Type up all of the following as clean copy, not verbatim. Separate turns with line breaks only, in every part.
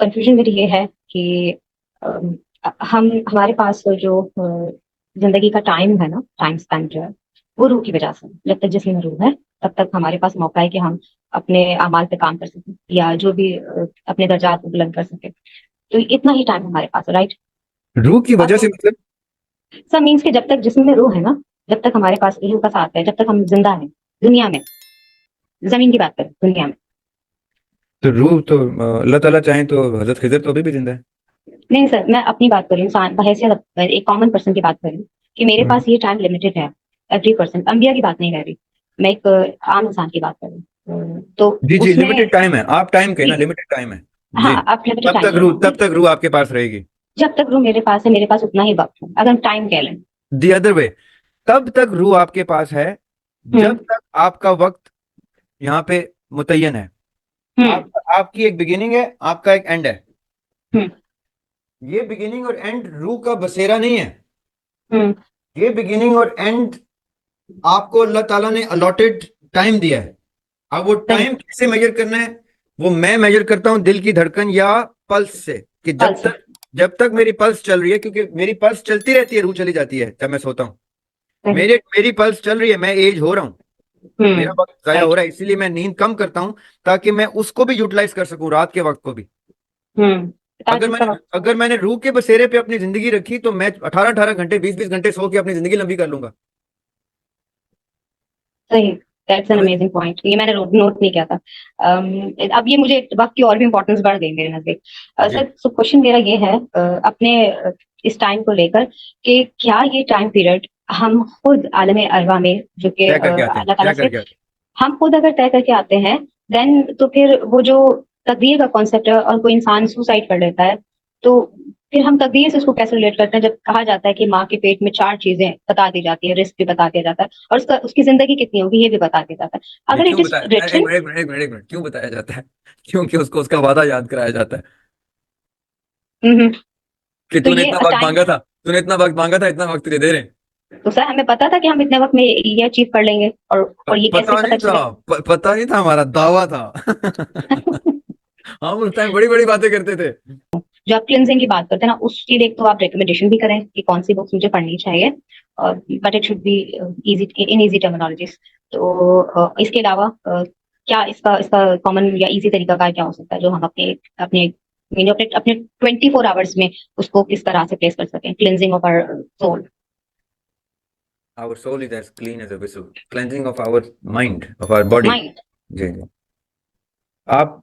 Confusion मेरी ये है कि हम हमारे पास जो जिंदगी का टाइम है ना, टाइम स्पेंड जो है वो रूह की वजह से। जब तक जिसम में रूह है तब तक हमारे पास मौका है कि हम अपने अमाल पे काम कर सकें या जो भी अपने दर्जात को बुलंद कर सके। तो इतना ही टाइम हमारे पास है, राइट।
रूह की वजह से
अब
मतलब?
सब मीन्स कि जब तक जिसम में रूह है ना, जब तक हमारे पास रूह का साथ है, जब तक हम जिंदा है दुनिया में, जमीन की बात करें दुनिया में।
तो रूह तो अल्लाह ताला चाहे तो हजरत खिजर तो अभी भी जिंदा है।
नहीं सर, मैं अपनी बात कर रही हूँ, इंसान बहैसियत एक कॉमन पर्सन की बात कर रही हूँ कि मेरे
हम्म।
पास ये टाइम लिमिटेड है। एवरी पर्सन, अंबिया की बात नहीं कर रही, मैं एक आम इंसान की बात कर रही हूँ। तो
जी जी,
उसमें
लिमिटेड टाइम है, आप टाइम कहे ना,
जी,
लिमिटेड टाइम है। जी।
हाँ, आप लिमिटेड टाइम ले लीजिए।
तब तक रूह आपके पास रहेगी।
जब तक रूह मेरे पास है, मेरे पास उतना ही वक्त है, अगर टाइम कह लें।
दी अदर वे, तब तक रूह आपके पास है
हम्म।
जब तक आपका वक्त यहाँ पे मुतय्यन है।
हम्म।
आपकी एक बिगिनिंग है, आपका एक एंड है।
हम्म।
ये बिगिनिंग और एंड रूह का बसेरा नहीं है।
हम्म।
ये बिगिनिंग और एंड आपको अल्लाह ताला ने अलॉटेड टाइम दिया है। अब वो
सही।
टाइम कैसे मेजर करना है, वो मैं मेजर करता हूं दिल की धड़कन या पल्स से, कि
कल से।
जब तक मेरी पल्स चल रही है, क्योंकि मेरी पल्स चलती रहती है, रूह चली जाती है जब मैं सोता हूँ।
सही।
मेरी पल्स चल रही है, मैं एज हो रहा हूँ, मेरा वक्त जाया हो
राइट।
रहा है, इसीलिए मैं नींद कम करता हूँ, ताकि मैं उसको भी यूटिलाइज कर सकूं, रात के वक्त को भी।
हम्म। ताकि उसका वक्त।
अगर मैंने रूह के बसेरे पे अपनी जिंदगी रखी, तो मैं 18-18 घंटे, 20-20 घंटे सो के अपनी जिंदगी लंबी कर लूंगा।
सही। दैट्स एन अमेजिंग पॉइंट, ये मैंने नोट नहीं किया था। अब ये मुझे वक्त की और भी इंपॉर्टेंस बढ़ गई मेरे नजदीक।
जी।
सर, सो क्वेश्चन मेरा ये है अपने इस टाइम को लेकर कि क्या ये टाइम पीरियड हम खुद आलम अरवा में, जो कि
क्या करके आते हैं,
अल्लाह ताला
क्या
से
करके आते
हम खुद अगर तय करके आते हैं, देन तो फिर वो जो तकदीर का कॉन्सेप्ट है, और कोई इंसान सुसाइड कर लेता है, तो फिर हम तकदीर से उसको कैसे रिलेट करते हैं, जब कहा जाता है कि माँ के पेट में चार चीजें बता दी जाती है, रिस्क भी बता दिया जाता है, और उसका उसकी जिंदगी कितनी होगी ये भी बता दिया जाता है,
हैं?
अगर इट
क्यों
इज
बताया, एक
रिटन।
मिनट, एक मिनट, एक मिनट, एक मिनट, क्यों बताया जाता है? क्योंकि उसको उसका वादा याद कराया जाता है, कि
तो
तूने
ये
इतना वक्त
टाइम,
मांगा था, तूने इतना वक्त मांगा था, इतना वक्त तुझे दे रहे हैं।
तो सर हमें पता था कि हम इतने वक्त में ये अचीव कर लेंगे, और ये कैसे
पता
पता
नहीं था,
चले?
पता नहीं था, हमारा दावा था। हम उस टाइम बड़ी बड़ी बातें करते थे।
जो आप क्लिनजिंग की बात करते हैं ना, उसके लिए तो आप रिकमेंडेशन भी करें कि कौन सी बुक्स मुझे पढ़नी चाहिए, but it should be easy, in easy terminologies. तो इसके अलावा क्या इसका इसका कॉमन या इजी तरीका क्या हो सकता है, जो हम अपने अपने अपने अपने 24 आवर्स में उसको किस तरह से प्लेस कर सकें, cleansing of our soul.
Our soul is as clean as a whistle, cleansing of our mind, of our body।
Mind.
जी जी। आप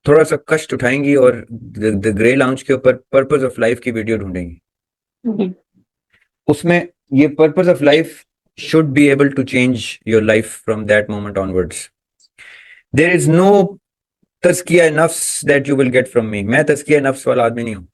थोड़ा सा कष्ट उठाएंगी और द ग्रे लाउंज के ऊपर पर्पस ऑफ लाइफ की वीडियो ढूंढेंगी। उसमें ये purpose of life should be able to change your life from that moment onwards. There is no तज़किया नफ्स that you will get from me. मैं तज़किया नफ्स वाला आदमी नहीं हूँ।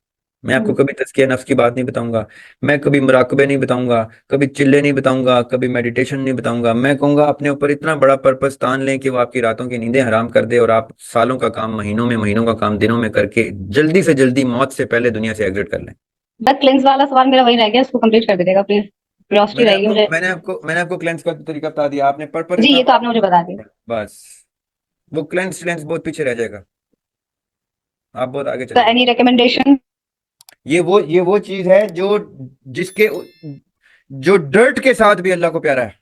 मैं आपको कभी तज़किया नफ्स की बात नहीं बताऊंगा। मैं कभी मुराकबे नहीं बताऊंगा, कभी चिल्ले नहीं बताऊंगा, कभी मेडिटेशन नहीं बताऊंगा। मैं कहूंगा अपने ऊपर इतना बड़ा पर्पस तान लें कि वो आपकी रातों की नींदें हराम कर दे, और आप सालों का काम महीनों में, महीनों का काम दिनों में करके जल्दी से जल्दी मौत से पहले दुनिया से एग्जिट कर लें।
बस क्लिंज वाला सवाल मेरा वही रह गया, उसको कंप्लीट कर दीजिएगा प्लीज, क्यूरियोसिटी रहेगी मुझे।
मैंने आपको क्लेंस का तरीका बता दिया, आपने पर्पस
जी,
इतना
ये तो
बड़ा,
आपने मुझे बता दिया।
बस वो क्लेंस बहुत पीछे रह जाएगा, आप बहुत आगे
तो
चले जाएंगे।
Any recommendation?
ये वो चीज है जो जिसके जो डर्ट के साथ भी अल्लाह को प्यारा है।